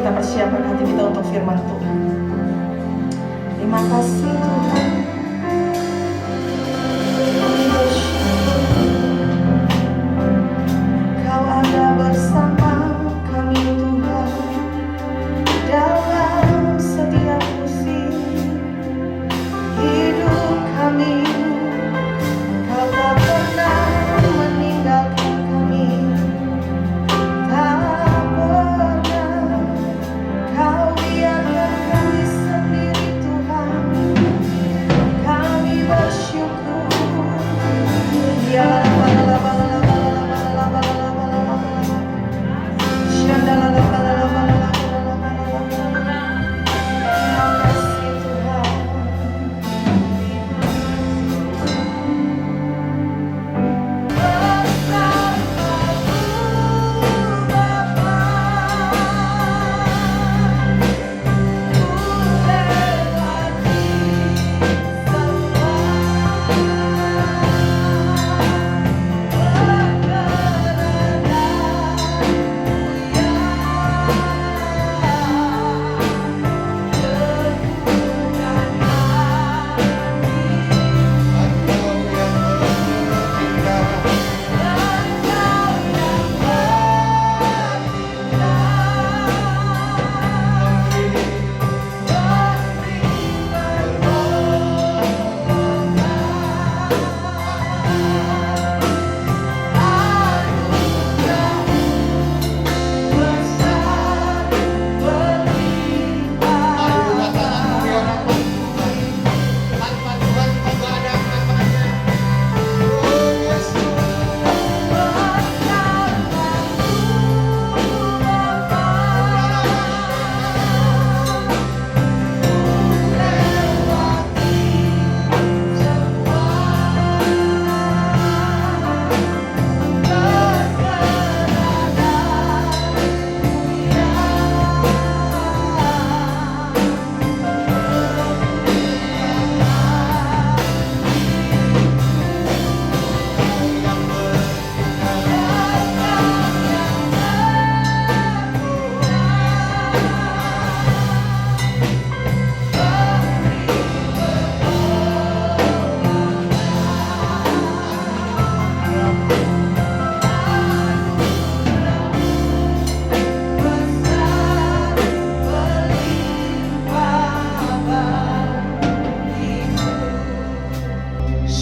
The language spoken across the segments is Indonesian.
kita persiapkan hati kita untuk firman Tuhan. Terima kasih Tuhan. Kau ada bersama kami Tuhan dalam setiap musim hidup kami. Kau tak pernah meninggalkan kami, tak pernah Kau biarkan kami sendiri Tuhan. Kami bersyukur. Ya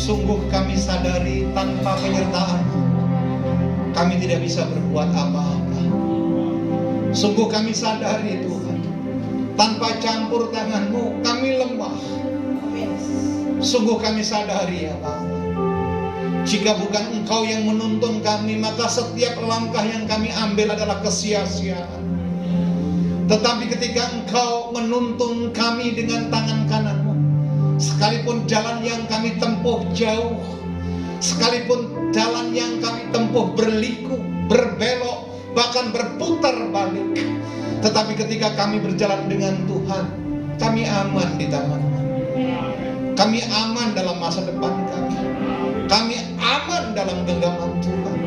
Sungguh kami sadari tanpa penyertaan-Mu kami tidak bisa berbuat apa-apa. Sungguh kami sadari Tuhan, tanpa campur tangan-Mu kami lemah. Sungguh kami sadari ya Bapa, jika bukan Engkau yang menuntun kami, maka setiap langkah yang kami ambil adalah kesia-siaan. Tetapi ketika Engkau menuntun kami dengan tangan kanan-Mu, sekalipun jalan yang kami tempuh jauh, sekalipun jalan yang kami tempuh berliku, berbelok, bahkan berputar balik, tetapi ketika kami berjalan dengan Tuhan, kami aman di tangan-Mu. Kami aman dalam masa depan kami. Kami aman dalam genggaman Tuhan.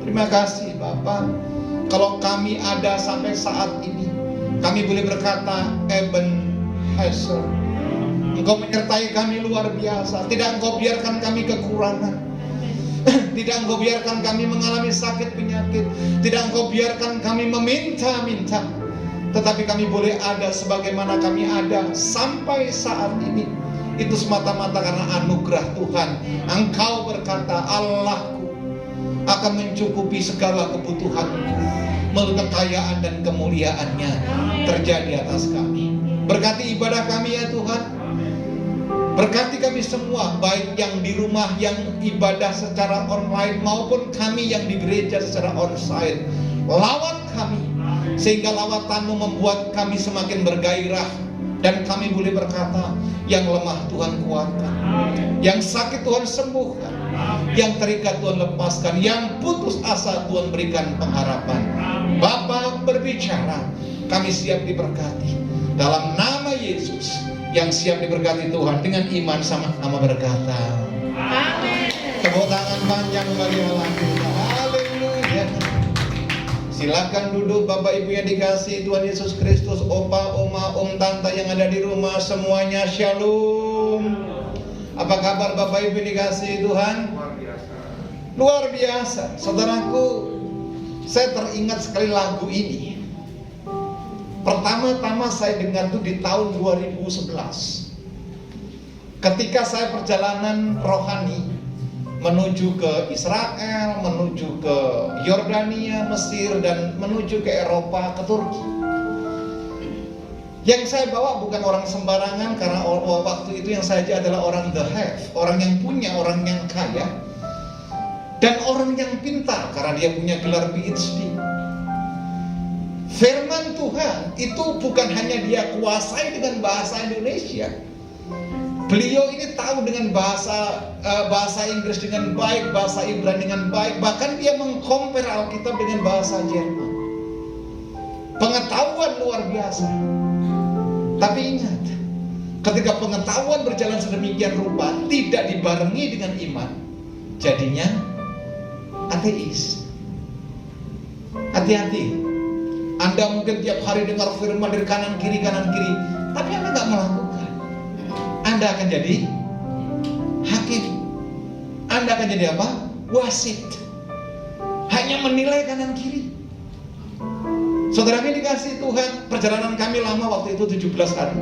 Terima kasih Bapa. Kalau kami ada sampai saat ini, kami boleh berkata Ebenezer, Engkau menyertai kami luar biasa. Tidak Engkau biarkan kami kekurangan. Tidak Engkau biarkan kami mengalami sakit penyakit. Tidak Engkau biarkan kami meminta-minta. Tetapi kami boleh ada sebagaimana kami ada sampai saat ini. Itu semata-mata karena anugerah Tuhan. Engkau berkata, Allahku akan mencukupi segala kebutuhanku melalui kekayaan dan kemuliaannya terjadi atas kami. Berkati ibadah kami ya Tuhan. Berkati kami semua, baik yang di rumah, yang ibadah secara online, maupun kami yang di gereja secara onsite. Lawat kami, sehingga lawatan-Mu membuat kami semakin bergairah. Dan kami boleh berkata, yang lemah Tuhan kuatkan, yang sakit Tuhan sembuhkan, yang terikat Tuhan lepaskan, yang putus asa Tuhan berikan pengharapan. Bapa berbicara, kami siap diberkati dalam nama Yesus. Yang siap diberkati Tuhan dengan iman sama-sama berkata amin. Tepuk tangan panjang bagi Allah kita. Haleluya. Silakan duduk Bapak Ibu yang dikasihi Tuhan Yesus Kristus, opa, oma, om, tante yang ada di rumah, semuanya shalom. Apa kabar Bapak Ibu yang dikasihi Tuhan? Luar biasa. Saudaraku, saya teringat sekali lagu ini. Pertama-tama saya dengar itu di tahun 2011. Ketika saya perjalanan rohani menuju ke Israel, menuju ke Yordania, Mesir, dan menuju ke Eropa, ke Turki. Yang saya bawa bukan orang sembarangan, karena waktu itu yang saya ajak adalah orang the have, orang yang punya, orang yang kaya, dan orang yang pintar karena dia punya gelar PhD. Firman Tuhan itu bukan hanya dia kuasai dengan bahasa Indonesia. Beliau ini tahu dengan bahasa Inggris dengan baik, bahasa Ibrani dengan baik, bahkan dia mengcompare Alkitab dengan bahasa Jerman. Pengetahuan luar biasa. Tapi ingat, ketika pengetahuan berjalan sedemikian rupa tidak dibarengi dengan iman, jadinya ateis. Hati-hati. Anda mungkin tiap hari dengar firman dari kanan kiri, tapi Anda nggak melakukan. Anda akan jadi hakim. Anda akan jadi apa? Wasit. Hanya menilai kanan kiri. Saudara kami dikasih Tuhan, perjalanan kami lama waktu itu 17 hari.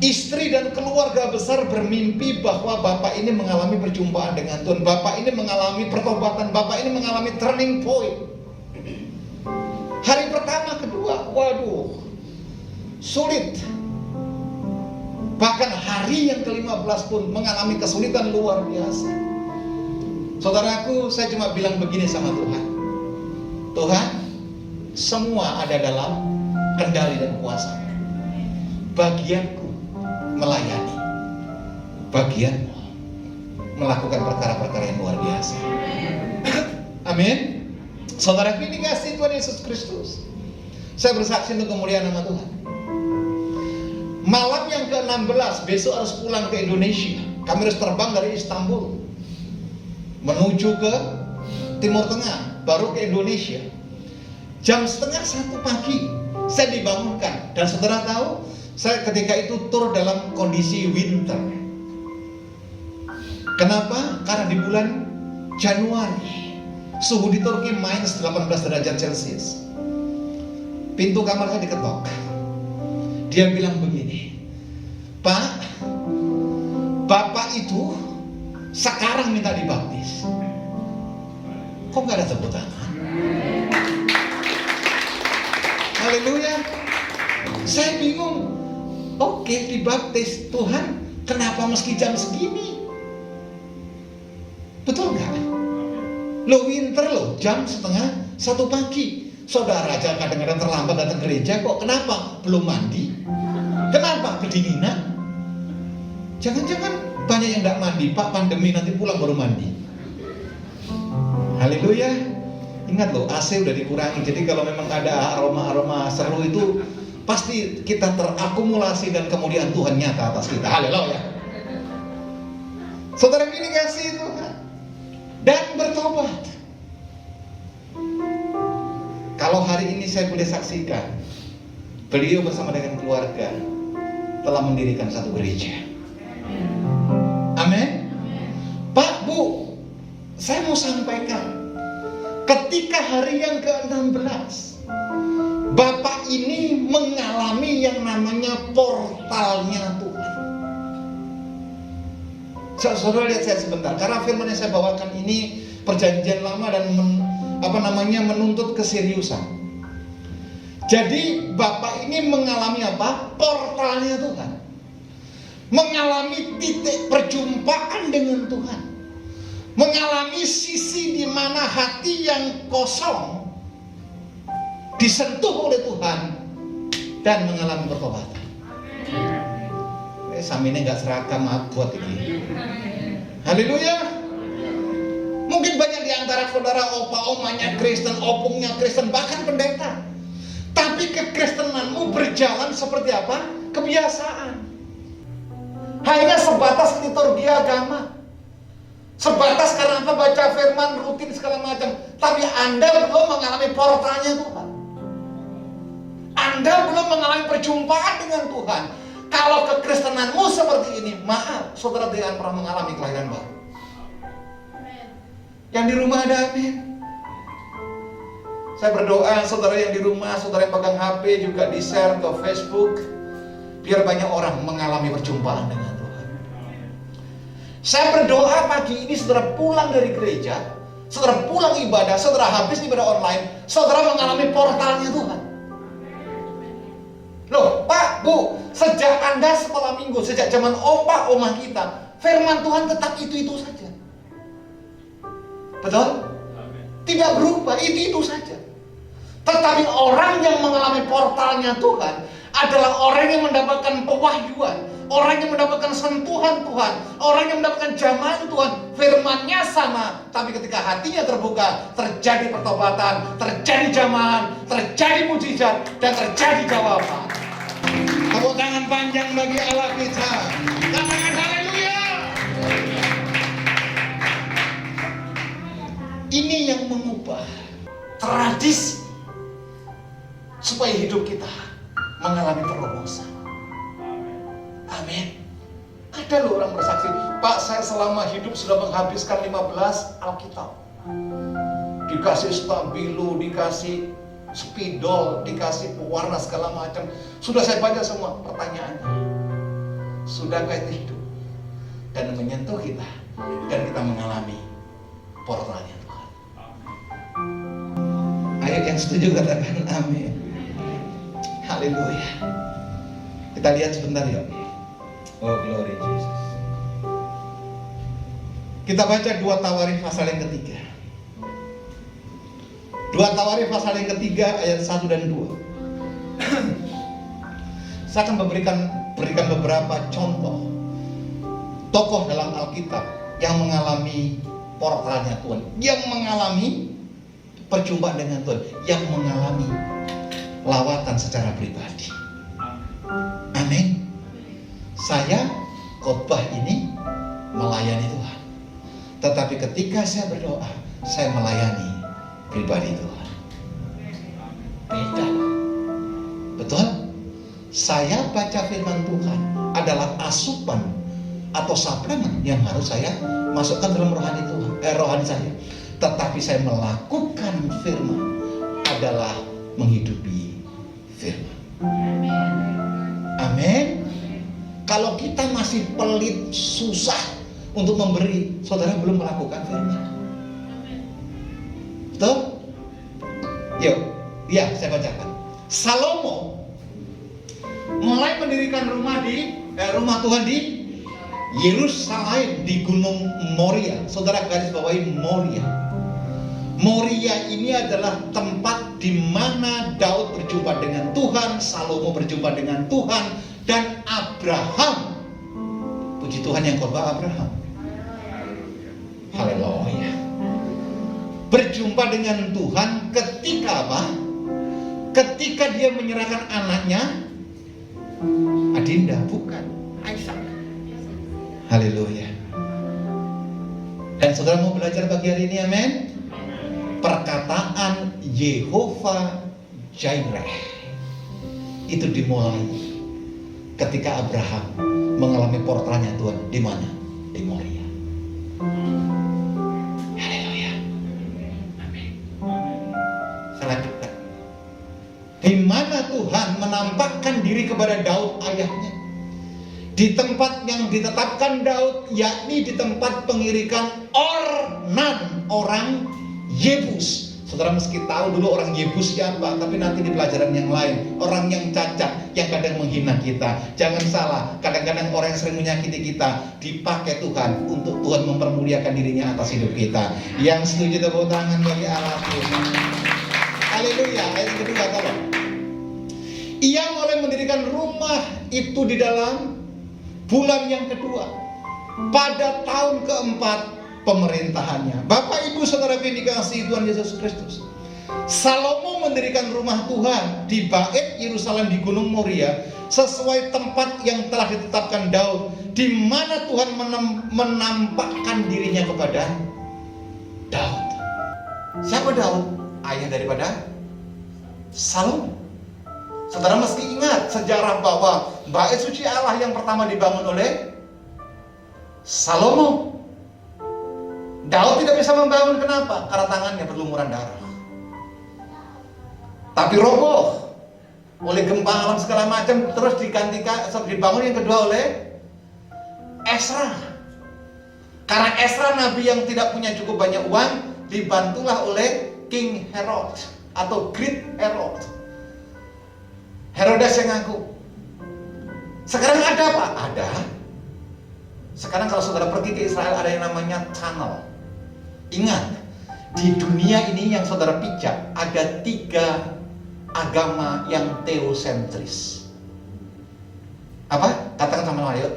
Istri dan keluarga besar bermimpi bahwa Bapak ini mengalami perjumpaan dengan Tuhan. Bapak ini mengalami pertobatan. Bapak ini mengalami turning point. Hari pertama, kedua, waduh, sulit. Bahkan hari yang ke-15 pun mengalami kesulitan luar biasa. Saudaraku, saya cuma bilang begini sama Tuhan. Tuhan, semua ada dalam kendali dan kuasa. Bagianku melayani, bagianmu melakukan perkara-perkara yang luar biasa. Amin. Saudaraku, ini kasih Tuhan Yesus Kristus. Saya bersaksi untuk kemuliaan nama Tuhan. Malam yang ke-16, besok harus pulang ke Indonesia. Kami harus terbang dari Istanbul menuju ke Timur Tengah, baru ke Indonesia. Jam 12:30 pagi saya dibangunkan. Dan saudara tahu, saya ketika itu tur dalam kondisi winter. Kenapa? Karena di bulan Januari suhu di Turki minus 18 derajat Celcius. Pintu kamar saya diketok. Dia bilang begini, Pak, Bapak itu sekarang minta dibaptis. Kok gak ada tepuk tangan? Haleluya. Saya bingung. Oke, dibaptis. Tuhan, kenapa meski jam segini? Betul gak? Lo winter lo, jam 12:30 pagi. Saudara aja kadang-kadang terlambat datang gereja kok. Kenapa? Belum mandi. Kenapa? Kedinginan. Jangan-jangan banyak yang tidak mandi. Pak, pandemi nanti pulang baru mandi. Haleluya. Ingat loh, AC udah dikurangi. Jadi kalau memang ada aroma-aroma seru itu, pasti kita terakumulasi dan kemudian Tuhan nyata atas kita. Haleluya. Saudara ini kasih Tuhan dan bertobat. Kalau hari ini saya boleh saksikan, beliau bersama dengan keluarga telah mendirikan satu gereja. Amin. Pak, Bu, saya mau sampaikan, ketika hari yang ke-16, Bapak ini mengalami yang namanya portalnya Tuhan. Saudara lihat saya sebentar, karena firman yang saya bawakan ini perjanjian lama dan menuntut keseriusan. Jadi Bapak ini mengalami apa? Portalnya Tuhan. Mengalami titik perjumpaan dengan Tuhan. Mengalami sisi di mana hati yang kosong disentuh oleh Tuhan dan mengalami pertobatan. Samine nggak seragam buat ini. Haleluya. Mungkin banyak di antara saudara opa-omanya Kristen, opungnya Kristen, bahkan pendeta. Tapi kekristenanmu berjalan seperti apa? Kebiasaan. Hanya sebatas liturgi agama. Sebatas karena apa? Baca firman rutin segala macam. Tapi Anda belum mengalami portalnya Tuhan. Anda belum mengalami perjumpaan dengan Tuhan. Kalau kekristenanmu seperti ini, maaf, saudara tidak akan pernah mengalami kelahiran baru. Yang di rumah ada amin. Saya berdoa saudara yang di rumah, saudara yang pegang HP juga di-share ke Facebook, biar banyak orang mengalami perjumpaan dengan Tuhan. Saya berdoa pagi ini saudara pulang dari gereja, saudara pulang ibadah, saudara habis ibadah online, saudara mengalami portalnya Tuhan. Loh, Pak, Bu, sejak Anda sekolah minggu, sejak zaman opa, oma kita, firman Tuhan tetap itu-itu saja. Betul? Tidak berubah, itu-itu saja. Tetapi orang yang mengalami portalnya Tuhan adalah orang yang mendapatkan pewahyuan, orang yang mendapatkan sentuhan Tuhan, orang yang mendapatkan jamahan Tuhan. Firman-Nya sama, tapi ketika hatinya terbuka, terjadi pertobatan, terjadi jamahan, terjadi mujizat, dan terjadi jawaban. Tepuk tangan panjang bagi Allah kita. Katakan haleluya. Ini yang mengubah tradisi supaya hidup kita mengalami terobosan. Amin. Ada loh orang bersaksi, Pak, saya selama hidup sudah menghabiskan 15 Alkitab. Dikasih stabilo, dikasih spidol, dikasih pewarna segala macam. Sudah saya baca semua. Pertanyaannya, sudahkah itu hidup dan menyentuh kita dan kita mengalami portalnya Tuhan? Ayo yang setuju katakan amin. Haleluya. Kita lihat sebentar ya. Oh, glory Jesus. Kita baca 2 Tawarikh pasal yang ketiga. 2 Tawarikh pasal yang ketiga ayat 1 dan 2. Saya akan berikan beberapa contoh tokoh dalam Alkitab yang mengalami portalnya Tuhan, yang mengalami perjumpaan dengan Tuhan, yang mengalami lawatan secara pribadi. Amin. Saya khotbah ini melayani Tuhan, tetapi ketika saya berdoa, saya melayani pribadi Tuhan. Beda. Betul? Saya baca firman Tuhan adalah asupan atau suplemen yang harus saya masukkan dalam rohani Tuhan, rohani saya. Tetapi saya melakukan firman adalah menghidupi firman. Amin. Kalau kita masih pelit, susah untuk memberi, saudara belum melakukan firman. Betul? Yuk, ya saya bacakan. Salomo mulai mendirikan rumah Tuhan di Yerusalem, di Gunung Moria. Saudara garis bawahi Moria. Moria ini adalah tempat di mana Daud berjumpa dengan Tuhan, Salomo berjumpa dengan Tuhan, dan Abraham. Puji Tuhan yang khotbah Abraham. Haleluya. Berjumpa dengan Tuhan ketika apa? Ketika dia menyerahkan anaknya Adinda, bukan Aisyah. Haleluya. Dan saudara mau belajar pagi hari ini, amin? Perkataan Yehova Jireh itu dimulai ketika Abraham mengalami portalnya Tuhan. Di mana? Di Moria. Haleluya. Amin. Saya lanjutkan. Di mana Tuhan menampakkan diri kepada Daud ayahnya, di tempat yang ditetapkan Daud, yakni di tempat pengirikan Ornan, orang Yebus. Saudara meski tahu dulu orang Yebus siapa, tapi nanti di pelajaran yang lain, orang yang cacat, yang kadang menghina kita. Jangan salah, kadang-kadang orang yang sering menyakiti kita dipakai Tuhan untuk Tuhan mempermuliakan dirinya atas hidup kita. Yang setuju tepuk tangan bagi Allah kita. Haleluya. Ayat yang kedua, tolong. Ia mulai mendirikan rumah itu di dalam bulan yang kedua, pada tahun keempat pemerintahannya. Bapak Ibu Saudara yang dikasihi Tuhan Yesus Kristus, Salomo mendirikan rumah Tuhan di Bait Yerusalem di Gunung Moria sesuai tempat yang telah ditetapkan Daud, di mana Tuhan menampakkan dirinya kepada Daud. Siapa Daud? ayah daripada Salomo. Saudara mesti ingat sejarah bahwa bait suci Allah yang pertama dibangun oleh Salomo. Daud tidak bisa membangun, kenapa? Karena tangannya berlumuran darah. Tapi roboh oleh gempa alam segala macam, terus digantikan, dibangun yang kedua oleh Ezra. Karena Ezra nabi yang tidak punya cukup banyak uang, dibantulah oleh King Herod atau Great Herod, Herodes yang ngaku. Sekarang ada apa? Ada. Sekarang kalau saudara pergi ke Israel ada yang namanya tunnel. Ingat, di dunia ini yang saudara pijak ada 3 agama yang teosentris. Apa? Katakan sama saya,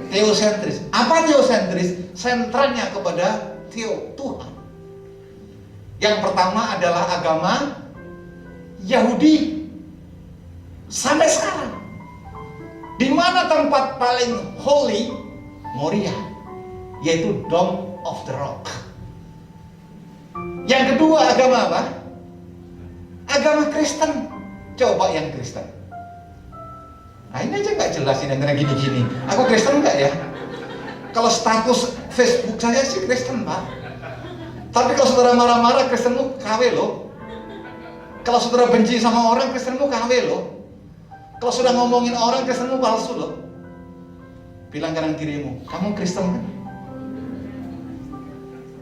teosentris. Apa teosentris? Sentralnya kepada Tuhan. Yang pertama adalah agama Yahudi. Sampai sekarang, di mana tempat paling holy? Moriah, yaitu Dome of the Rock. Yang kedua agama apa? Agama Kristen. Coba yang Kristen. Nah ini aja gak jelas ini antara gini-gini. Aku Kristen gak ya? Kalau status Facebook saya sih Kristen, Pak. Tapi kalau saudara marah-marah, Kristenmu KW loh. Kalau saudara benci sama orang, Kristenmu KW loh. Kalau sudah ngomongin orang, Kristenmu palsu loh. Bilang kanan kirimu, kamu Kristen kan?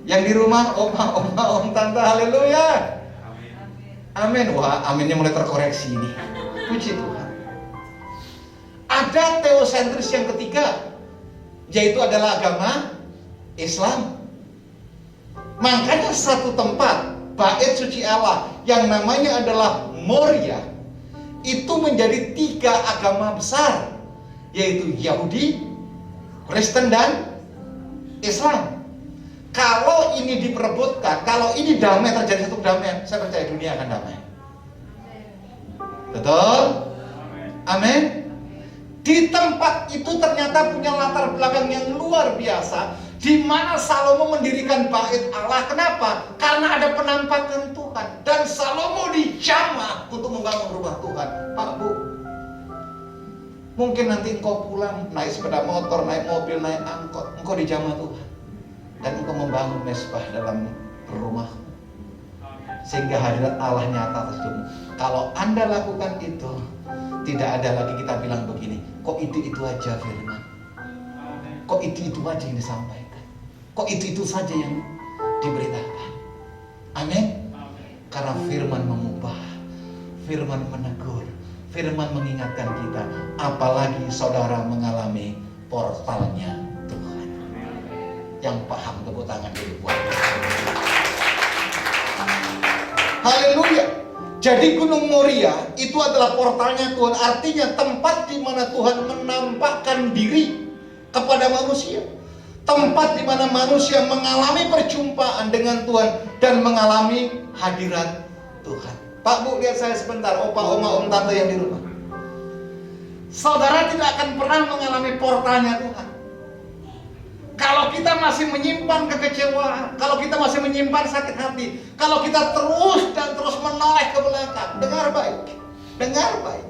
Yang di rumah, om tante, haleluya. Amin. Wah, aminnya mulai terkoreksi ini. Puji Tuhan. Ada teosentris yang ketiga, yaitu adalah agama Islam. Makanya satu tempat bait suci Allah yang namanya adalah Moriah itu menjadi 3 agama besar, yaitu Yahudi, Kristen, dan Islam. Kalau ini diperebutkan, kalau ini damai, terjadi satu damai, saya percaya dunia akan damai. Betul? Amin. Di tempat itu ternyata punya latar belakang yang luar biasa, di mana Salomo mendirikan bait Allah. Kenapa? Karena ada penampakan Tuhan, dan Salomo dijamah untuk membangun rumah Tuhan. Pak, Bu, mungkin nanti engkau pulang naik sepeda motor, naik mobil, naik angkot, engkau dijamah Tuhan, dan engkau membangun mesbah dalam rumahmu, sehingga hadirat Allah nyata atas hidupmu. Kalau Anda lakukan itu, tidak ada lagi kita bilang begini, kok itu aja firman, kok itu aja yang disampaikan, kok itu saja yang diberitakan. Amin. Karena firman mengubah, firman menegur, firman mengingatkan kita. Apalagi saudara mengalami portalnya Tuhan. Yang paham tepuk tangan dulu buat haleluya. Jadi Gunung Moriah itu adalah portalnya Tuhan, artinya tempat di mana Tuhan menampakkan diri kepada manusia. Tempat di mana manusia mengalami perjumpaan dengan Tuhan dan mengalami hadirat Tuhan. Pak, Bu, lihat saya sebentar, opa, oma, om, tante yang di rumah. Saudara tidak akan pernah mengalami portalnya Tuhan kalau kita masih menyimpan kekecewaan, kalau kita masih menyimpan sakit hati, kalau kita terus menoleh ke belakang. Dengar baik, dengar baik.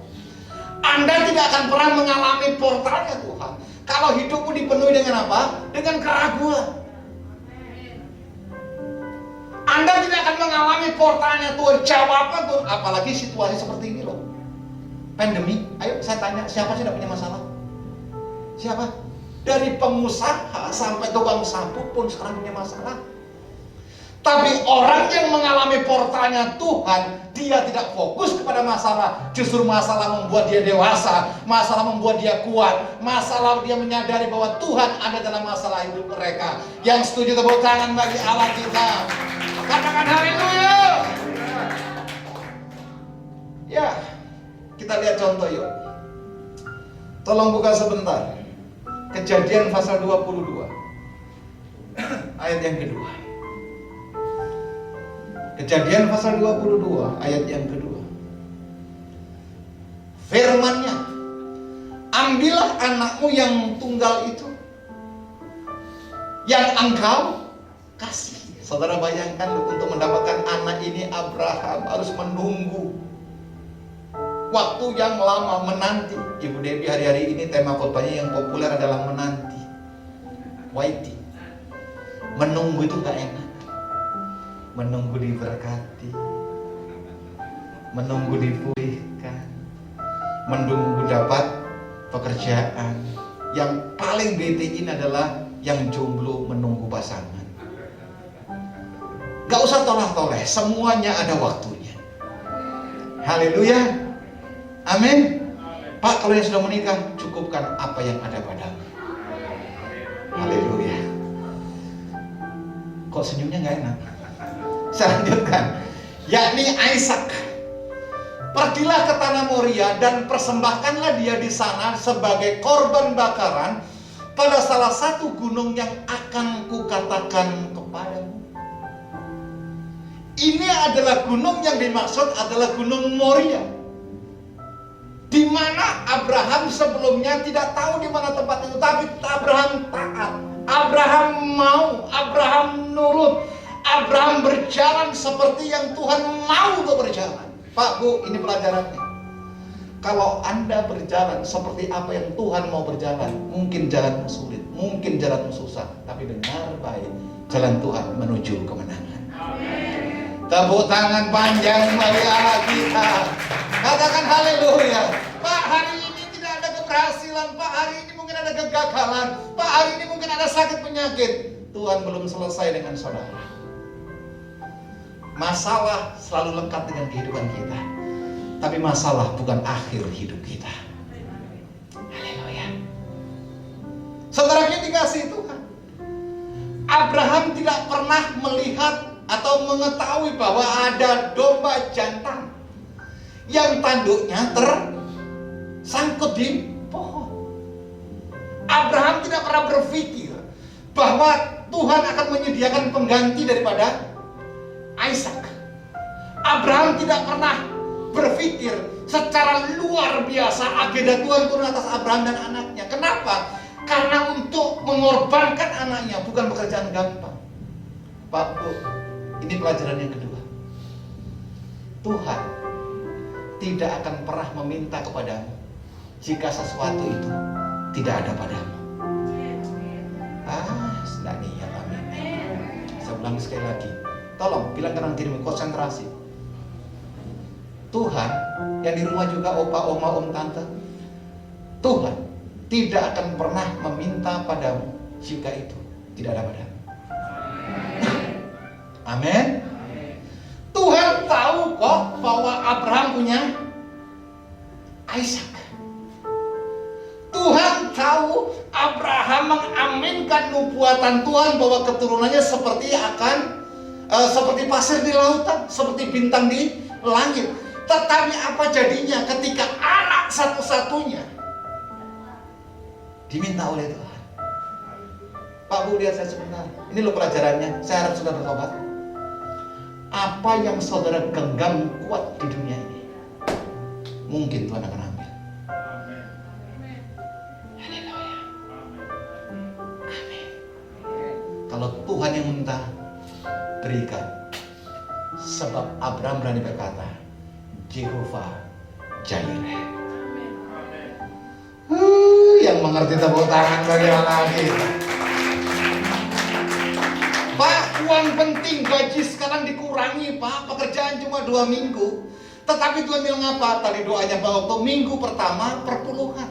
Anda tidak akan pernah mengalami portalnya Tuhan kalau hidupmu dipenuhi dengan apa? Dengan keraguan. Anda tidak akan mengalami portalnya Tuhan, jawaban Tuhan, apalagi situasi seperti ini loh. Pandemi, ayo saya tanya, siapa sih tidak punya masalah? Siapa? Dari pengusaha sampai tukang sapu pun sekarang punya masalah. Tapi orang yang mengalami portalnya Tuhan, dia tidak fokus kepada masalah. Justru masalah membuat dia dewasa, masalah membuat dia kuat, masalah dia menyadari bahwa Tuhan ada dalam masalah hidup mereka. Yang setuju tepuk tangan bagi Allah kita. Katakan haleluya. Ya, kita lihat contoh yuk. Tolong buka sebentar. Kejadian pasal 22 ayat yang kedua. Kejadian pasal 22 ayat yang kedua. Firman-Nya, ambillah anakmu yang tunggal itu, yang engkau kasih. Saudara bayangkan untuk mendapatkan anak Abraham harus menunggu waktu yang lama, menanti. Ibu Debbie, hari-hari ini tema khotbahnya yang populer adalah menanti, waiting. Menunggu itu gak enak. Menunggu diberkati, menunggu dipulihkan, menunggu dapat pekerjaan. Yang paling betein adalah yang jomblo menunggu pasangan. Gak usah toleh-toleh, semuanya ada waktunya. Haleluya, amin. Pak, kalau yang sudah menikah, cukupkan apa yang ada padamu. Haleluya. Kok senyumnya gak enak? Saya lanjutkan, yakni Ishak. Pergilah ke tanah Moria dan persembahkanlah dia di sana sebagai korban bakaran pada salah satu gunung yang akan kukatakan kepadamu. Ini adalah gunung yang dimaksud adalah gunung Moria, di mana Abraham sebelumnya tidak tahu di mana tempat itu, tapi Abraham taat, Abraham mau, Abraham nurut, Abraham berjalan seperti yang Tuhan mau untuk berjalan. Pak, Bu, ini pelajarannya. Kalau Anda berjalan seperti apa yang Tuhan mau berjalan, mungkin jalanmu sulit, mungkin jalanmu susah, tapi dengar baik, jalan Tuhan menuju kemenangan. Tepuk tangan panjang bagi Allah kita. Katakan haleluya. Pak, hari ini tidak ada keberhasilan. Pak, hari ini mungkin ada kegagalan. Pak, hari ini mungkin ada sakit penyakit. Tuhan belum selesai dengan saudara. Masalah selalu lekat dengan kehidupan kita, tapi masalah bukan akhir hidup kita. Haleluya. Saudara yang dikasihi Tuhan, Abraham tidak pernah melihat atau mengetahui bahwa ada domba jantan yang tanduknya tersangkut di pohon. Abraham tidak pernah berpikir bahwa Tuhan akan menyediakan pengganti daripada Ishak. Abraham tidak pernah berpikir secara luar biasa agenda Tuhan turun atas Abraham dan anaknya. Kenapa? Karena untuk mengorbankan anaknya bukan pekerjaan gampang. Pak, Bu, ini pelajaran yang kedua. Tuhan tidak akan pernah meminta kepadamu jika sesuatu itu tidak ada padamu. Sudah niat, amin. Saya ulangi sekali lagi. Tolong bilang kanan kirimu, konsentrasi. Tuhan, yang di rumah juga opa, oma, om, tante, Tuhan tidak akan pernah meminta padamu jika itu tidak ada padamu. Amin. Tuhan tahu kok bahwa Abraham punya Ishak. Tuhan tahu Abraham mengaminkan nubuatan Tuhan bahwa keturunannya seperti seperti pasir di lautan, seperti bintang di langit. Tetapi apa jadinya ketika anak satu-satunya diminta oleh Tuhan? Pak, Bu, lihat saya sebentar. Ini loh pelajarannya. Saya harap saudara bertobat. Apa yang saudara genggam kuat di dunia ini, mungkin Tuhan akan ambil. Haleluya. Amin. Kalau Tuhan yang minta, berikan. Sebab Abraham berani berkata, Jehovah Jireh. Yang mengerti tepuk tangan bagi Allah kita. Pak, uang penting, gaji sekarang dikurangi, Pak. Pekerjaan cuma 2 minggu. Tetapi Tuhan bilang apa? Tadi doanya bahwa untuk minggu pertama perpuluhan.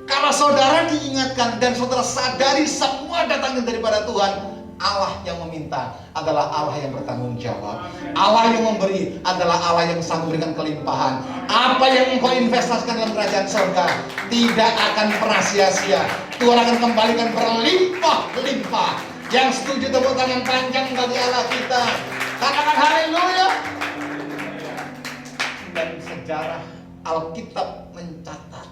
Kalau saudara diingatkan dan saudara sadari semua datangnya daripada Tuhan, Allah yang meminta adalah Allah yang bertanggung jawab. Allah yang memberi adalah Allah yang sanggup memberikan kelimpahan. Apa yang engkau investasikan dalam kerajaan surga tidak akan pernah sia-sia. Tuhan akan kembalikan berlimpah-limpah. Yang setuju tepuk tangan panjang bagi Allah kita. Katakan haleluya. Dan sejarah Alkitab mencatat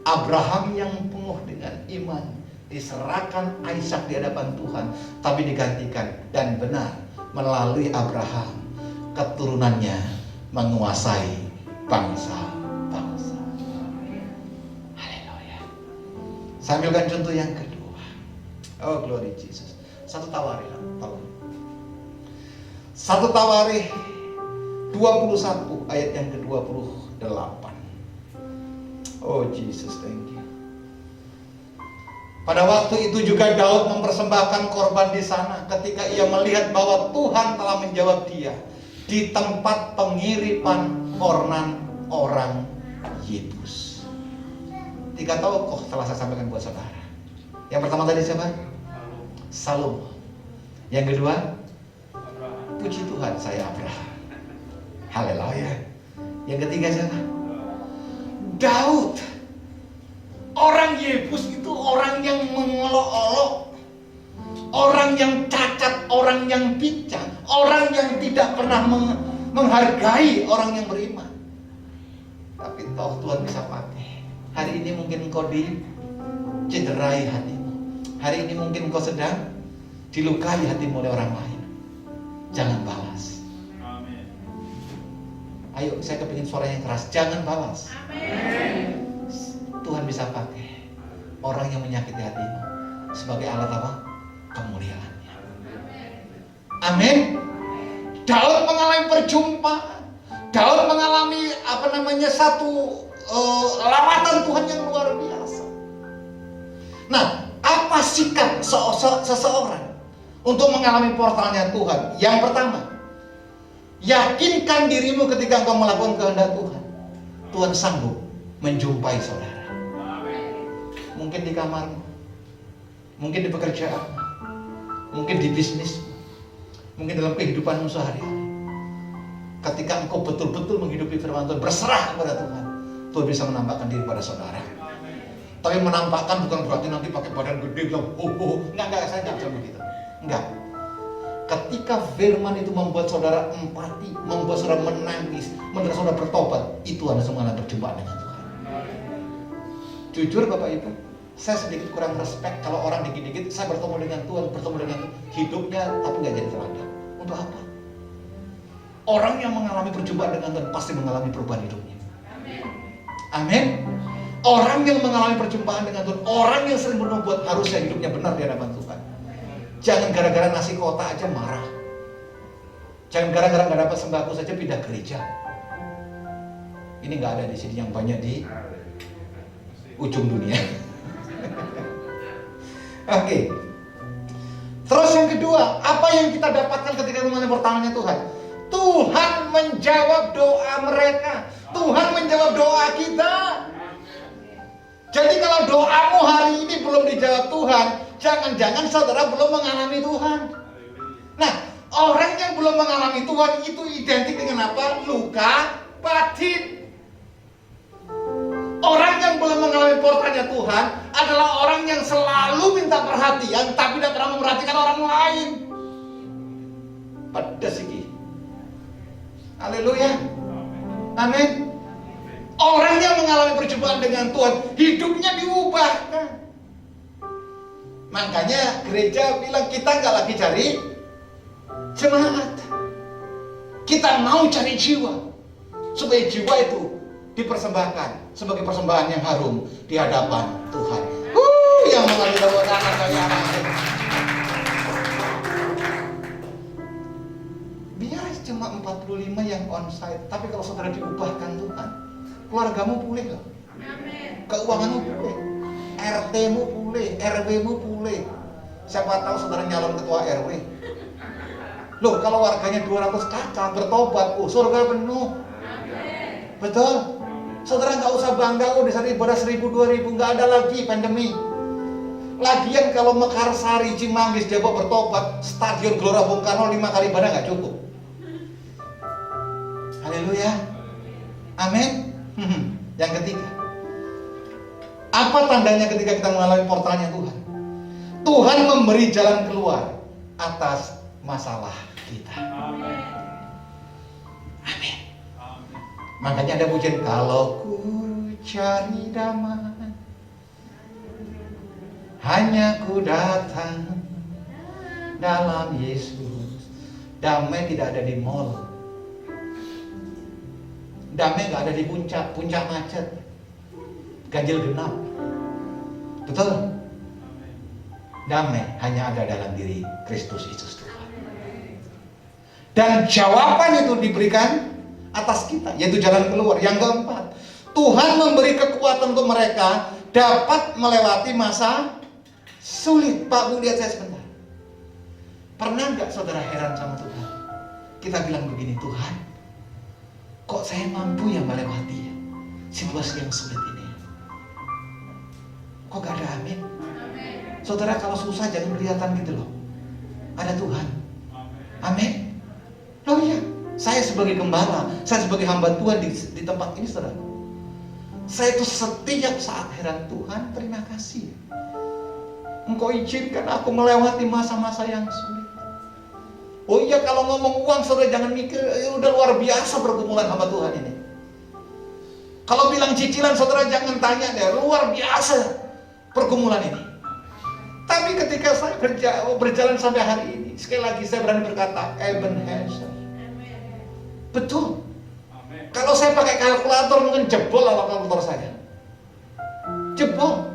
Abraham yang penuh dengan iman diserahkan Ishak di hadapan Tuhan, tapi digantikan dan benar melalui Abraham keturunannya menguasai bangsa-bangsa. Haleluya. Saya ambilkan contoh yang kedua. Oh, glory Jesus. Satu tawarilah, tolong. 1 Tawarikh 21 ayat yang ke-28. Oh Jesus, thank you. Pada waktu itu juga Daud mempersembahkan korban di sana ketika ia melihat bahwa Tuhan telah menjawab dia di tempat pengiripan Ornan orang Yebus. 3 tokoh telah saya sampaikan buat saudara. Yang pertama tadi siapa? Salomo. Yang kedua, puji Tuhan, saya Abraham. Haleluya. Yang ketiga siapa? Daud. Orang Yebus itu orang yang mengolok-olok, orang yang cacat, orang yang pincang, orang yang tidak pernah menghargai orang yang beriman. Tapi toh Tuhan bisa pakai. Hari ini mungkin engkau dicederai hatimu. Hari ini mungkin engkau sedang dilukai hatimu oleh orang lain. Jangan balas. Amin. Ayo, saya kepingin suara yang keras. Jangan balas. Amin. Tuhan bisa pakai orang yang menyakiti hatimu sebagai alat apa? Kemuliaannya. Amin. Daud mengalami perjumpaan. Daud mengalami satu lawatan Tuhan yang luar biasa. Nah, apa sikap seseorang untuk mengalami portalnya Tuhan? Yang pertama, yakinkan dirimu ketika engkau melakukan kehendak Tuhan. Tuhan sanggup menjumpai saudara. Mungkin di kamarmu, mungkin di pekerjaan, mungkin di bisnis, mungkin dalam kehidupanmu sehari-hari. Ketika engkau betul-betul menghidupi firman Tuhan, berserah kepada Tuhan, Tuhan bisa menampakkan diri pada saudara. Tapi menampakkan bukan berarti nanti pakai badan gede bilang, enggak, saya enggak bisa begitu. Enggak. Ketika firman itu membuat saudara empati, membuat saudara menangis, membuat saudara bertobat, itu adalah semuanya perjumpaan dengan Tuhan. Jujur Bapak Ibu, saya sedikit kurang respect kalau orang dikit-dikit saya bertemu dengan Tuhan, hidupnya tapi nggak jadi teladan. Untuk apa? Orang yang mengalami perjumpaan dengan Tuhan pasti mengalami perubahan hidupnya. Amin. Orang yang mengalami perjumpaan dengan Tuhan, orang yang sering membuat harusnya hidupnya benar di hadapan Tuhan. Jangan gara-gara nasi kotak aja marah. Jangan gara-gara nggak dapat sembako saja pindah gereja. Ini nggak ada di sini, yang banyak di ujung dunia. Oke. Terus yang kedua, apa yang kita dapatkan ketika mengalami pertolongan Tuhan? Tuhan menjawab doa mereka. Tuhan menjawab doa kita. Jadi kalau doamu hari ini belum dijawab Tuhan, jangan-jangan saudara belum mengalami Tuhan. Nah, orang yang belum mengalami Tuhan itu identik dengan apa? Luka batin. Orang yang belum mengalami portalnya Tuhan adalah orang yang selalu minta perhatian tapi tidak pernah memperhatikan orang lain. Pedas iki. Haleluya. Amin. Orang yang mengalami perjumpaan dengan Tuhan, hidupnya diubahkan. Makanya gereja bilang kita nggak lagi cari jemaat. Kita mau cari jiwa. Supaya jiwa itu dipersembahkan sebagai persembahan yang harum di hadapan Tuhan. Yang mengalami tepuk tangan bagi anak-anak. Biar cuma 45 yang onsite, tapi kalau saudara diubahkan Tuhan, keluargamu pulih loh. Keuanganmu pulih, RT-mu pulih, RW-mu pulih. Siapa tahu saudara nyalon ketua RW. Loh, kalau warganya 200 kakak bertobat, surga penuh. Betul. Saudara nggak usah bangga, di sana ibadah 1000, 2000, nggak ada lagi pandemi. Lagian kalau Mekarsari, Cimanggis, Depok bertobat, Stadion Gelora Bung Karno 5 kali ibadah nggak cukup. Haleluya. Amin. Yang ketiga, apa tandanya ketika kita mengalami portalnya Tuhan? Tuhan memberi jalan keluar atas masalah kita. Amin. Makanya ada pujian, kalau ku cari damai, hanya ku datang dalam Yesus. Damai tidak ada di mall. Damai nggak ada di puncak macet, ganjil genap. Betul? Damai hanya ada dalam diri Kristus Yesus Tuhan. Dan jawaban itu diberikan atas kita, yaitu jalan keluar. Yang keempat, Tuhan memberi kekuatan untuk mereka dapat melewati masa sulit. Pak Bu, lihat saya sebentar. Pernah nggak saudara heran sama Tuhan? Kita bilang begini, Tuhan, kok saya mampu ya melewati situasi yang sulit ini? Kok gak ada amin? Saudara, kalau susah jangan kelihatan gitu loh. Ada Tuhan. Amin. Oh iya, saya sebagai gembala, saya sebagai hamba Tuhan di tempat ini, saudara, saya itu setiap saat heran, Tuhan, terima kasih. Engkau izinkan aku melewati masa-masa yang sulit. Oh iya, kalau ngomong uang, saudara jangan mikir, udah luar biasa pergumulan hamba Tuhan ini. Kalau bilang cicilan, saudara jangan tanya deh, luar biasa pergumulan ini. Tapi ketika saya berjalan sampai hari ini, sekali lagi saya berani berkata, Ebenezer. Betul. Kalau saya pakai kalkulator mungkin jebol ala kalkulator saya. Jebol.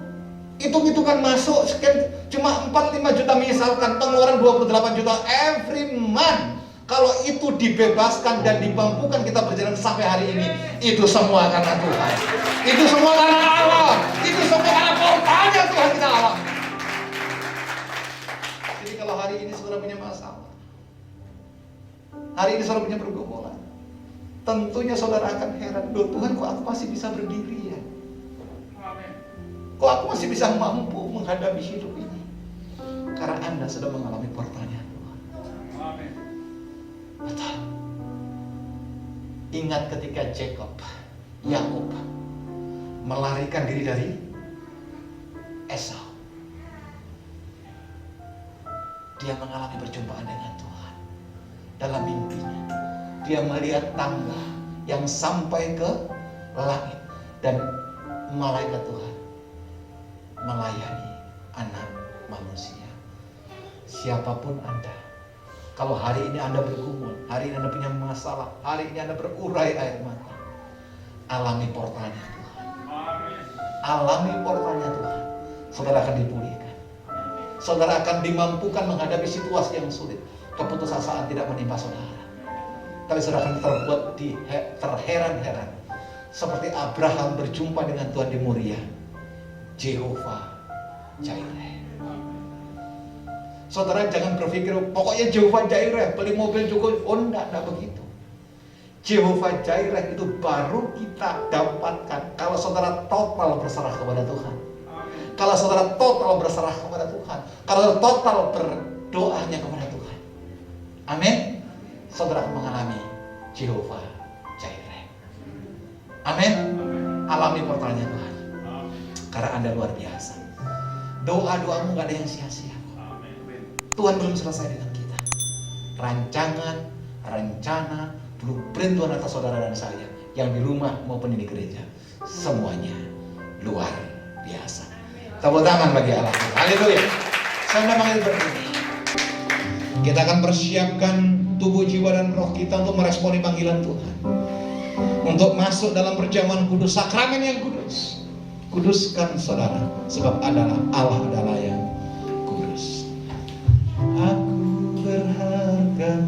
Hitung-hitungan masuk sekian, cuma 4-5 juta misalkan, pengeluaran 28 juta every month. Kalau itu dibebaskan dan dimampukan kita berjalan sampai hari ini, itu semua karena Tuhan. Itu semua karena Allah. Itu semua karena portalnya Tuhan kita Allah. Jadi kalau hari ini saudara punya masalah, hari ini saudara punya pergumulan, tentunya saudara akan heran, loh Tuhan, kok aku masih bisa berdiri ya? Kok aku masih bisa mampu menghadapi hidup ini? Karena Anda sudah mengalami portalnya Tuhan. Betul. Ingat ketika Yakub melarikan diri dari Esau. Dia mengalami perjumpaan dengan Tuhan. Dalam mimpinya, dia melihat tangga yang sampai ke langit. Dan malaikat Tuhan melayani anak manusia. Siapapun Anda, kalau hari ini Anda bergumul, hari ini Anda punya masalah, hari ini Anda berurai air mata, alami portalnya Tuhan. Alami portalnya Tuhan. Saudara akan dipulihkan. Saudara akan dimampukan menghadapi situasi yang sulit. Keputusasaan tidak menimpa saudara. Tapi saudara akan terheran-heran. Seperti Abraham berjumpa dengan Tuhan di Moria. Jehovah Jireh. Saudara jangan berpikir pokoknya Jehovah Jireh, beli mobil juga. Oh enggak begitu. Jehovah Jireh itu baru kita dapatkan kalau saudara total berserah kepada Tuhan. Kalau saudara total berserah kepada Tuhan, kalau total berdoanya kepada Tuhan. Amin. Saudara akan mengalami Jehovah Jireh. Amin. Alami portalnya Tuhan. Karena Anda luar biasa. Doa-doamu gak ada yang sia-sia. Tuhan belum selesai dengan kita. Rancangan, rencana, blueprint Tuhan atas saudara dan saya, yang di rumah maupun di gereja, semuanya luar biasa. Tepuk tangan bagi Allah. Haleluya. Saya memang itu berdiri. Kita akan persiapkan tubuh, jiwa, dan roh kita untuk meresponi panggilan Tuhan. Untuk masuk dalam perjamuan kudus, sakramen yang kudus. Kuduskan saudara, sebab Allah adalah yang kudus. Aku berharga.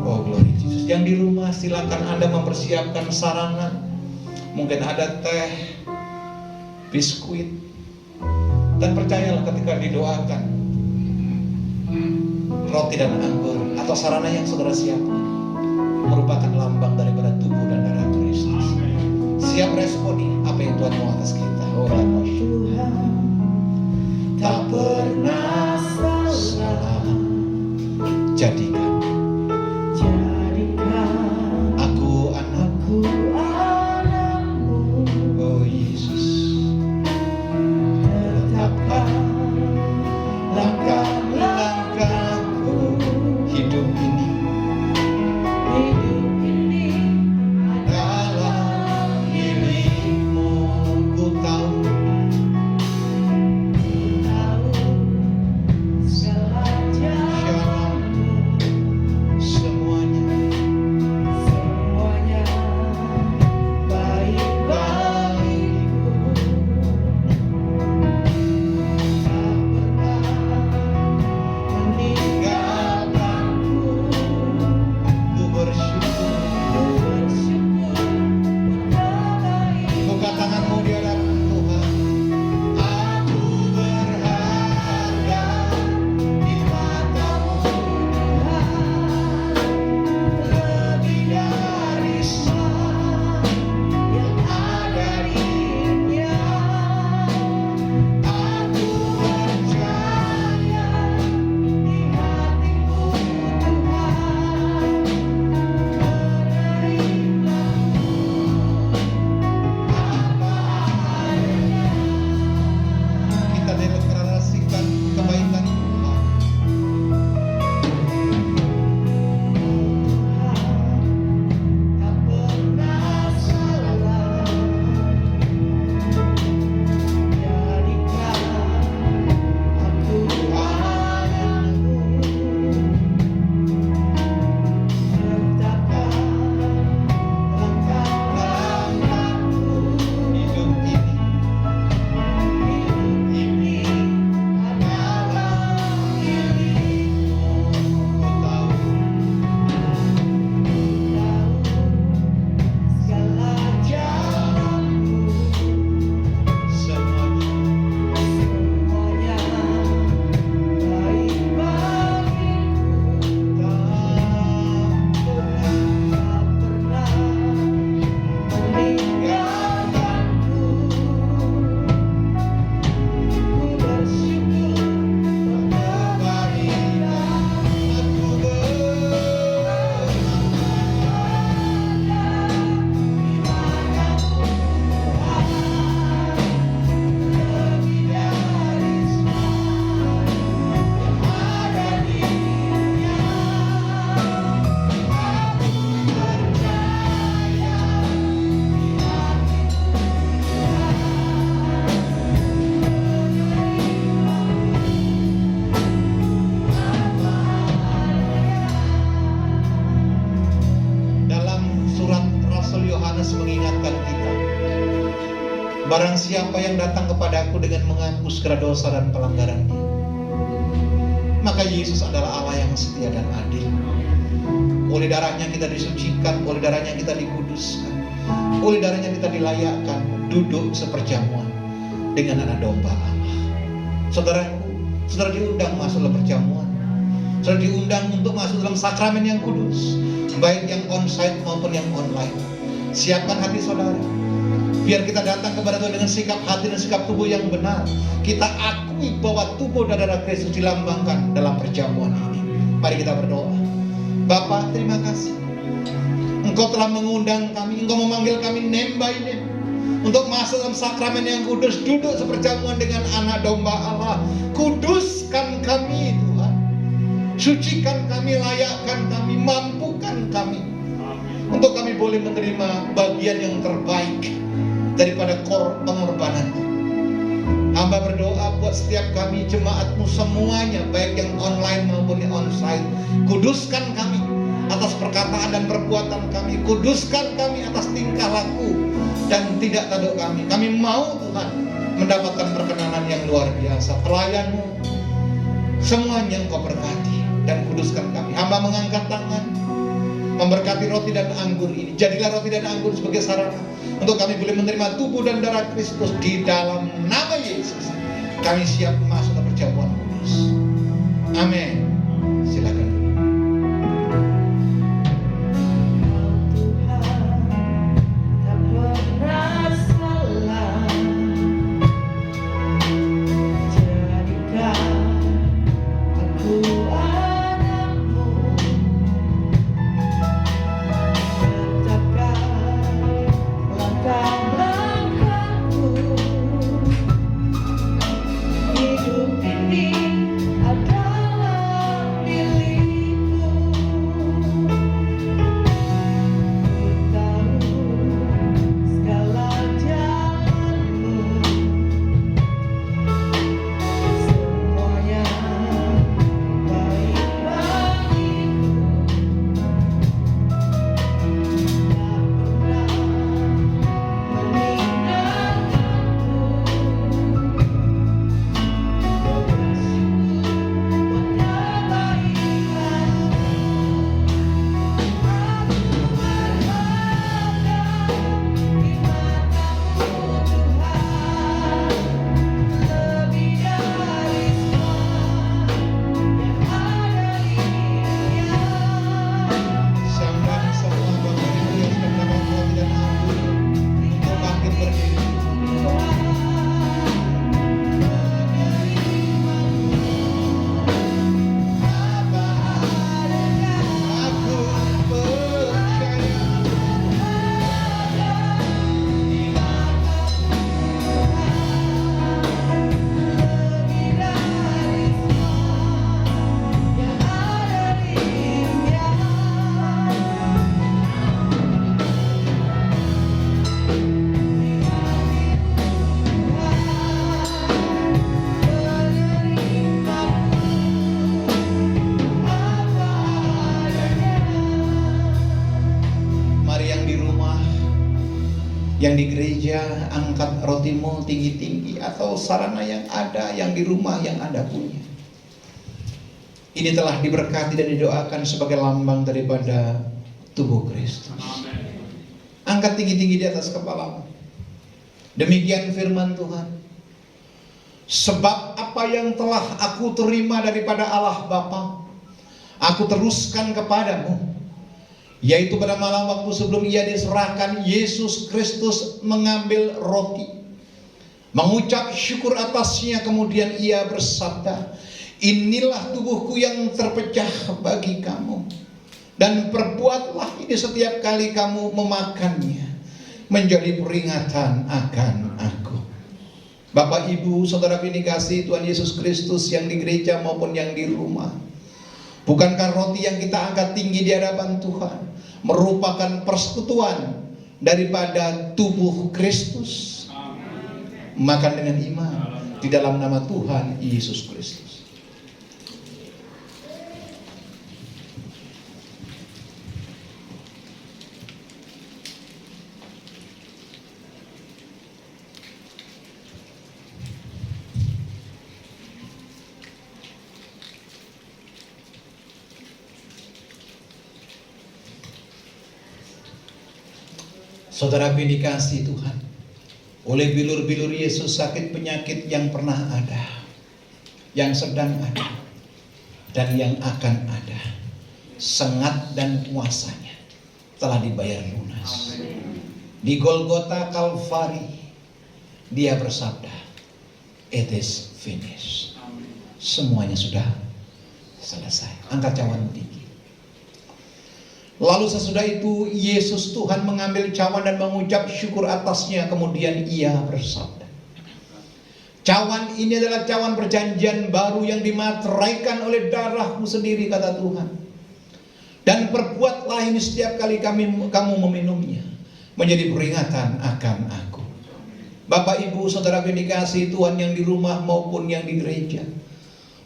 Oh glory Jesus. Yang di rumah silakan Anda mempersiapkan sarana. Mungkin ada teh, biskuit. Dan percayalah ketika didoakan, roti dan anggur atau sarana yang saudara siapkan merupakan lambang daripada tubuh dan darah Kristus. Siap responi apa yang Tuhan mau atas kita. Oh Tuhan tak pernah salah. Jadikan aku anakmu. Oh Yesus, tetapkan langkah-langkahku. Hidup ini God. masih mengingatkan kita, barang siapa yang datang kepadaku dengan mengaku segala dosa dan pelanggarannya, maka Yesus adalah Allah yang setia dan adil. Oleh darahnya kita disucikan, oleh darahnya kita dikuduskan, oleh darahnya kita dilayakkan duduk seperjamuan dengan anak domba Allah. Saudaraku, saudara diundang masuk dalam perjamuan, saudara diundang untuk masuk dalam sakramen yang kudus, baik yang onsite maupun yang online. Siapkan hati saudara, biar kita datang kepada Tuhan dengan sikap hati dan sikap tubuh yang benar. Kita akui bahwa tubuh dan darah Kristus dilambangkan dalam perjamuan ini. Mari kita berdoa. Bapa, terima kasih, Engkau telah mengundang kami, Engkau memanggil kami name by name untuk masuk dalam sakramen yang kudus, duduk seperjamuan dengan anak domba Allah. Kuduskan kami Tuhan, sucikan kami, layakkan kami, mampukan kami untuk kami boleh menerima bagian yang terbaik daripada pengorbanan. Hamba berdoa buat setiap kami, jemaatmu semuanya, baik yang online maupun yang onsite. Kuduskan kami atas perkataan dan perbuatan kami, kuduskan kami atas tingkah laku dan tidak tanduk kami. Kami mau Tuhan mendapatkan perkenanan yang luar biasa. Pelayanmu semuanya Engkau berkati dan kuduskan kami. Hamba mengangkat tangan memberkati roti dan anggur ini. Jadilah roti dan anggur sebagai sarana untuk kami boleh menerima tubuh dan darah Kristus. Di dalam nama Yesus kami siap masuk ke perjamuan kudus. Amin. Silakan. Yang di gereja, angkat rotimu tinggi-tinggi, atau sarana yang ada, yang di rumah yang Anda punya. Ini telah diberkati dan didoakan sebagai lambang daripada tubuh Kristus. Angkat tinggi-tinggi di atas kepalamu. Demikian firman Tuhan. Sebab apa yang telah aku terima daripada Allah Bapa, aku teruskan kepadamu. Yaitu pada malam waktu sebelum ia diserahkan, Yesus Kristus mengambil roti, mengucap syukur atasnya, kemudian ia bersabda, inilah tubuhku yang terpecah bagi kamu, dan perbuatlah ini setiap kali kamu memakannya, menjadi peringatan akan aku. Bapak, Ibu, Saudara yang dikasihi Tuhan Yesus Kristus, yang di gereja maupun yang di rumah, bukankah roti yang kita angkat tinggi di hadapan Tuhan merupakan persekutuan daripada tubuh Kristus? Makan dengan iman di dalam nama Tuhan Yesus Kristus. Saudara dikasihi Tuhan, oleh bilur-bilur Yesus sakit penyakit yang pernah ada, yang sedang ada, dan yang akan ada, sengat dan kuasanya telah dibayar lunas. Di Golgota Kalvari Dia bersabda, "It is finished." Semuanya sudah selesai. Angkat cawanmu tinggi. Lalu sesudah itu Yesus Tuhan mengambil cawan dan mengucap syukur atasnya. Kemudian Ia bersabda, "Cawan ini adalah cawan perjanjian baru yang dimateraikan oleh darahku sendiri," kata Tuhan. "Dan perbuatlah ini setiap kali kamu meminumnya, menjadi peringatan akan aku." Bapak, Ibu, Saudara dikasihi Tuhan yang di rumah maupun yang di gereja,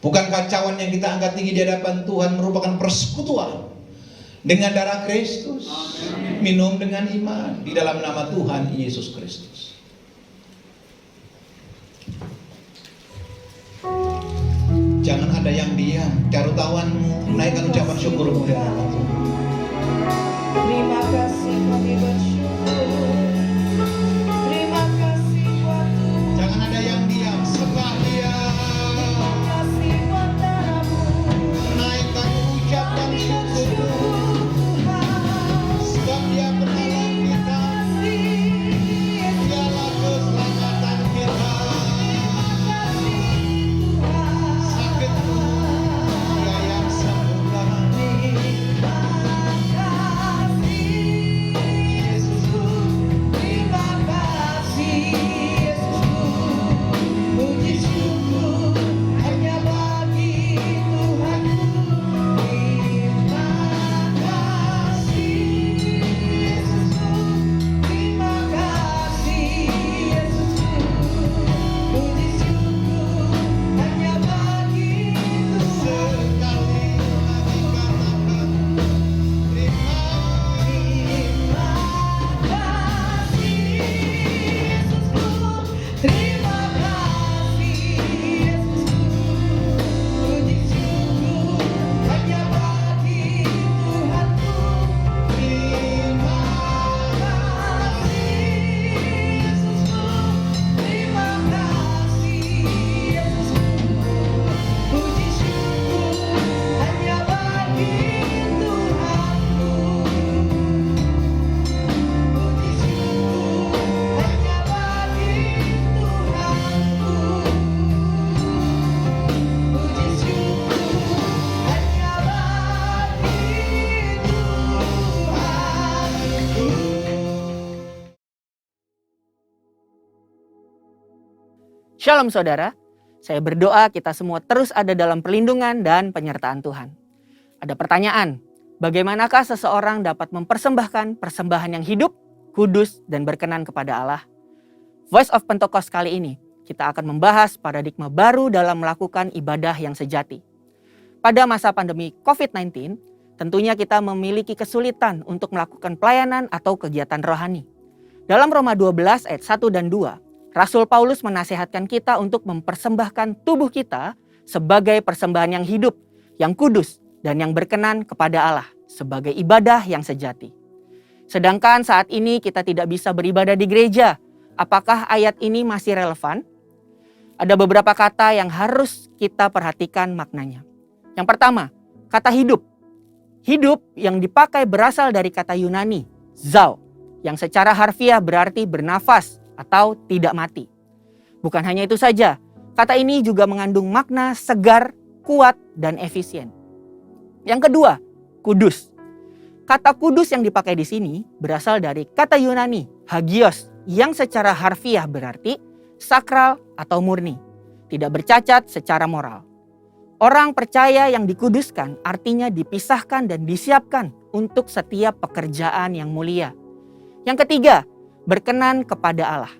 bukankah cawan yang kita angkat tinggi di hadapan Tuhan merupakan persekutuan dengan darah Kristus? Minum dengan iman di dalam nama Tuhan Yesus Kristus. Jangan ada yang diam. Taruh tawanmu, naikkan ucapan syukurmu di hadapan Tuhan. Terima kasih kami bersyukur. Terima kasih buat Tuhan. Jangan ada yang diam. Sembah Dia. Terima kasih buat darah-Mu. Naikkan ucapan syukurmu. Sebab Dia penolong kita. Dialah keselamatan kita. Sakitmu Dia yang sembuhkan. Yesusku, Terima kasih Yesusku. Puji syukur hanya bagi Tuhanku. Terima kasih Yesusku. Terima kasih Yesusku. Puji syukur hanya bagi Tuhan. sekali lagi katakan terima. Terima kasih Yesusku. Terima kasih Yesusku. Puji syukur hanya bagi Tuhanku. Terima kasih Yesusku. Terima kasih Yesusku. Puji syukur hanya bagi Tuhanku. Puji syukur hanya bagi Tuhanku. Puji syukur hanya bagi Tuhanku. Shalom saudara, saya berdoa kita semua terus ada dalam perlindungan dan penyertaan Tuhan. Ada pertanyaan, bagaimanakah seseorang dapat mempersembahkan persembahan yang hidup, kudus, dan berkenan kepada Allah? Voice of Pentecost kali ini, kita akan membahas paradigma baru dalam melakukan ibadah yang sejati. Pada masa pandemi COVID-19, tentunya kita memiliki kesulitan untuk melakukan pelayanan atau kegiatan rohani. Dalam Roma 12 ayat 1 dan 2, Rasul Paulus menasihatkan kita untuk mempersembahkan tubuh kita sebagai persembahan yang hidup, yang kudus, dan yang berkenan kepada Allah sebagai ibadah yang sejati. Sedangkan saat ini kita tidak bisa beribadah di gereja. Apakah ayat ini masih relevan? Ada beberapa kata yang harus kita perhatikan maknanya. Yang pertama, kata hidup. Hidup yang dipakai berasal dari kata Yunani, zao, yang secara harfiah berarti bernafas atau tidak mati. Bukan hanya itu saja, kata ini juga mengandung makna segar, kuat, dan efisien. Yang kedua, kudus. Kata kudus yang dipakai di sini berasal dari kata Yunani, hagios, yang secara harfiah berarti sakral atau murni, tidak bercacat secara moral. Orang percaya yang dikuduskan artinya dipisahkan dan disiapkan untuk setiap pekerjaan yang mulia. Yang ketiga, berkenan kepada Allah.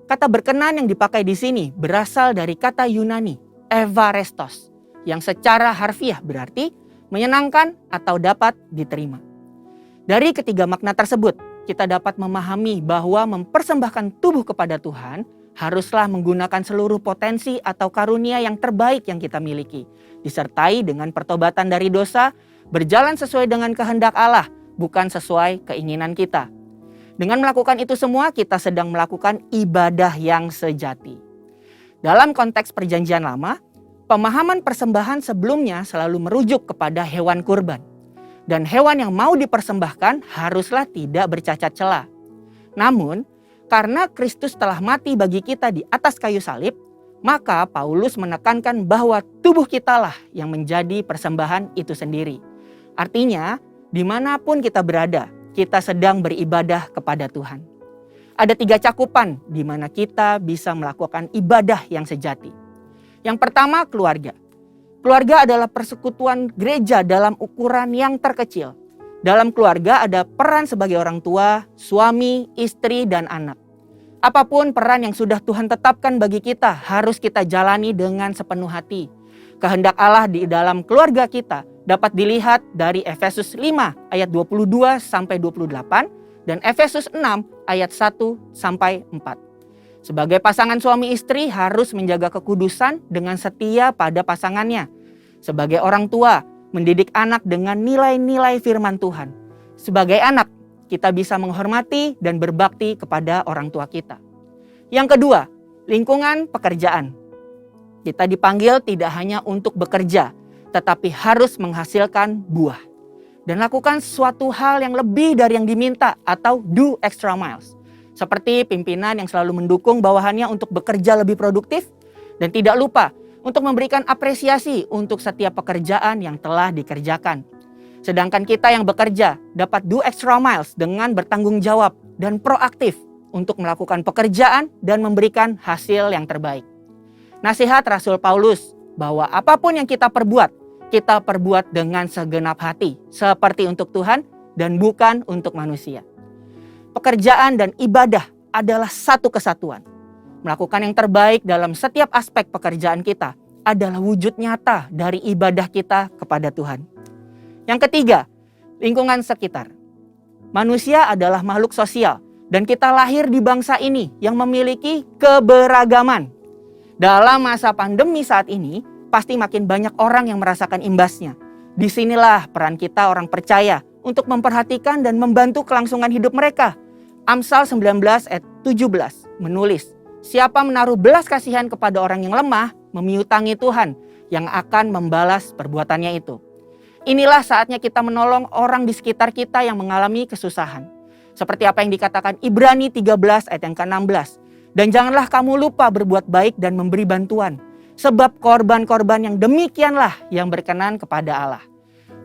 Kata berkenan yang dipakai di sini berasal dari kata Yunani, evarestos, yang secara harfiah berarti menyenangkan atau dapat diterima. Dari ketiga makna tersebut, kita dapat memahami bahwa mempersembahkan tubuh kepada Tuhan haruslah menggunakan seluruh potensi atau karunia yang terbaik yang kita miliki, disertai dengan pertobatan dari dosa, berjalan sesuai dengan kehendak Allah, bukan sesuai keinginan kita. Dengan melakukan itu semua, kita sedang melakukan ibadah yang sejati. Dalam konteks Perjanjian Lama, pemahaman persembahan sebelumnya selalu merujuk kepada hewan kurban. Dan hewan yang mau dipersembahkan haruslah tidak bercacat cela. Namun, karena Kristus telah mati bagi kita di atas kayu salib, maka Paulus menekankan bahwa tubuh kitalah yang menjadi persembahan itu sendiri. Artinya, dimanapun kita berada, kita sedang beribadah kepada Tuhan. Ada 3 cakupan di mana kita bisa melakukan ibadah yang sejati. Yang pertama, keluarga. Keluarga adalah persekutuan gereja dalam ukuran yang terkecil. Dalam keluarga ada peran sebagai orang tua, suami, istri, dan anak. Apapun peran yang sudah Tuhan tetapkan bagi kita harus kita jalani dengan sepenuh hati. Kehendak Allah di dalam keluarga kita dapat dilihat dari Efesus 5 ayat 22 sampai 28 dan Efesus 6 ayat 1 sampai 4. Sebagai pasangan suami istri harus menjaga kekudusan dengan setia pada pasangannya. Sebagai orang tua, mendidik anak dengan nilai-nilai firman Tuhan. Sebagai anak, kita bisa menghormati dan berbakti kepada orang tua kita. Yang kedua, lingkungan pekerjaan. Kita dipanggil tidak hanya untuk bekerja, tetapi harus menghasilkan buah. Dan lakukan suatu hal yang lebih dari yang diminta atau do extra miles. Seperti pimpinan yang selalu mendukung bawahannya untuk bekerja lebih produktif dan tidak lupa untuk memberikan apresiasi untuk setiap pekerjaan yang telah dikerjakan. Sedangkan kita yang bekerja dapat do extra miles dengan bertanggung jawab dan proaktif untuk melakukan pekerjaan dan memberikan hasil yang terbaik. Nasihat Rasul Paulus bahwa apapun yang kita perbuat dengan segenap hati, seperti untuk Tuhan dan bukan untuk manusia. Pekerjaan dan ibadah adalah satu kesatuan. Melakukan yang terbaik dalam setiap aspek pekerjaan kita adalah wujud nyata dari ibadah kita kepada Tuhan. Yang ketiga, lingkungan sekitar. Manusia adalah makhluk sosial dan kita lahir di bangsa ini yang memiliki keberagaman. Dalam masa pandemi saat ini, pasti makin banyak orang yang merasakan imbasnya. Disinilah peran kita orang percaya untuk memperhatikan dan membantu kelangsungan hidup mereka. Amsal 19 ayat 17 menulis, "Siapa menaruh belas kasihan kepada orang yang lemah, memiutangi Tuhan yang akan membalas perbuatannya itu." Inilah saatnya kita menolong orang di sekitar kita yang mengalami kesusahan. Seperti apa yang dikatakan Ibrani 13 ayat yang ke-16. Dan janganlah kamu lupa berbuat baik dan memberi bantuan. Sebab korban-korban yang demikianlah yang berkenan kepada Allah.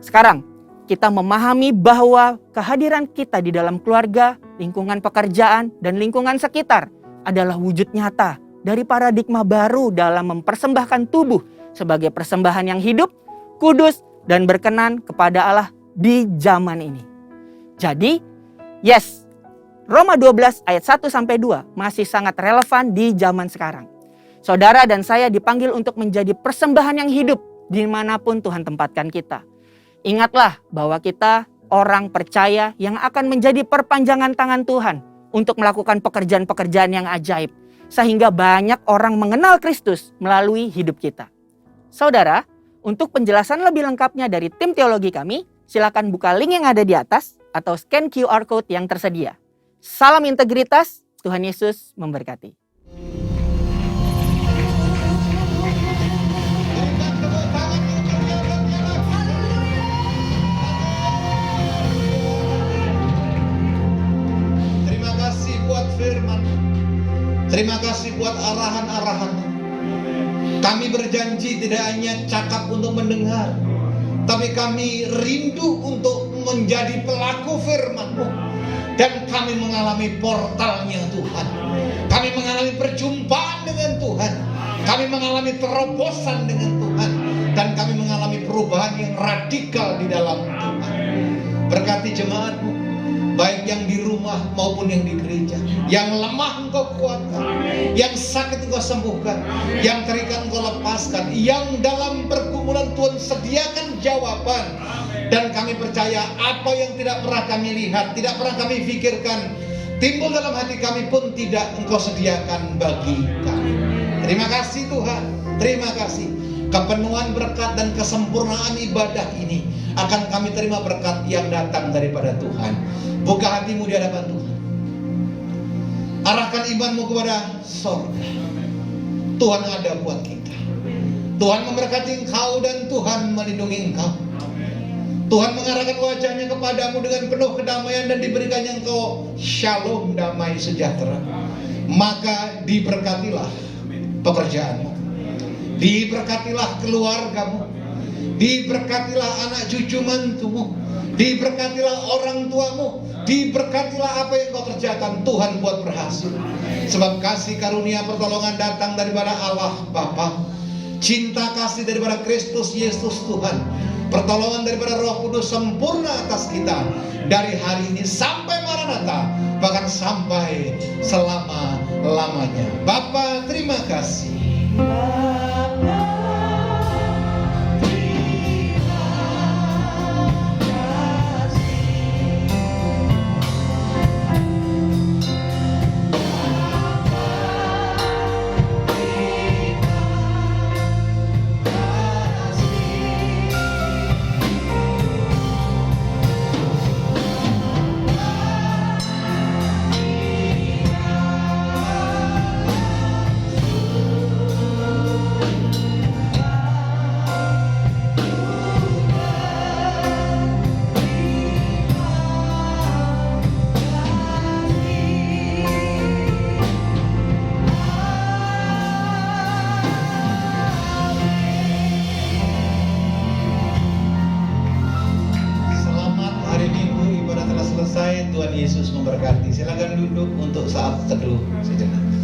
Sekarang kita memahami bahwa kehadiran kita di dalam keluarga, lingkungan pekerjaan, dan lingkungan sekitar adalah wujud nyata dari paradigma baru dalam mempersembahkan tubuh sebagai persembahan yang hidup, kudus, dan berkenan kepada Allah di zaman ini. Jadi, yes, Roma 12 ayat 1-2 masih sangat relevan di zaman sekarang. Saudara dan saya dipanggil untuk menjadi persembahan yang hidup dimanapun Tuhan tempatkan kita. Ingatlah bahwa kita orang percaya yang akan menjadi perpanjangan tangan Tuhan untuk melakukan pekerjaan-pekerjaan yang ajaib. Sehingga banyak orang mengenal Kristus melalui hidup kita. Saudara, untuk penjelasan lebih lengkapnya dari tim teologi kami, silakan buka link yang ada di atas atau scan QR Code yang tersedia. Salam integritas, Tuhan Yesus memberkati. Terima kasih buat firman. Terima kasih buat arahan-arahan. Kami berjanji tidak hanya cakap untuk mendengar, tapi kami rindu untuk menjadi pelaku firman-Mu. Dan kami mengalami portalnya Tuhan. Kami mengalami perjumpaan dengan Tuhan. Kami mengalami terobosan dengan Tuhan. Dan kami mengalami perubahan yang radikal di dalam Tuhan. Berkati jemaat-Mu, baik yang di rumah maupun yang di gereja. Yang lemah Engkau kuatkan, yang sakit Engkau sembuhkan, yang terikat Engkau lepaskan, yang dalam pergumulan Tuhan sediakan jawaban. Dan kami percaya apa yang tidak pernah kami lihat, tidak pernah kami pikirkan, timbul dalam hati kami pun tidak Engkau sediakan bagi kami. Terima kasih Tuhan, terima kasih. Kepenuhan berkat dan kesempurnaan ibadah ini akan kami terima berkat yang datang daripada Tuhan. Buka hatimu di hadapan Tuhan. Arahkan imanmu kepada sorga. Tuhan ada buat kita. Tuhan memberkati engkau dan Tuhan melindungi engkau. Tuhan mengarahkan wajahnya kepadamu dengan penuh kedamaian dan diberikannya engkau shalom, damai sejahtera. Maka diberkatilah pekerjaanmu, diberkatilah keluargamu, diberkatilah anak cucu mantumu, diberkatilah orang tuamu, diberkatilah apa yang kau kerjakan. Tuhan buat berhasil. Sebab kasih karunia pertolongan datang daripada Allah Bapa, cinta kasih daripada Kristus Yesus Tuhan, pertolongan daripada Roh Kudus sempurna atas kita dari hari ini sampai Maranatha, bahkan sampai selama-lamanya. Bapa, terima kasih. Tuhan Yesus memberkati. Silakan duduk untuk saat teduh sejenak.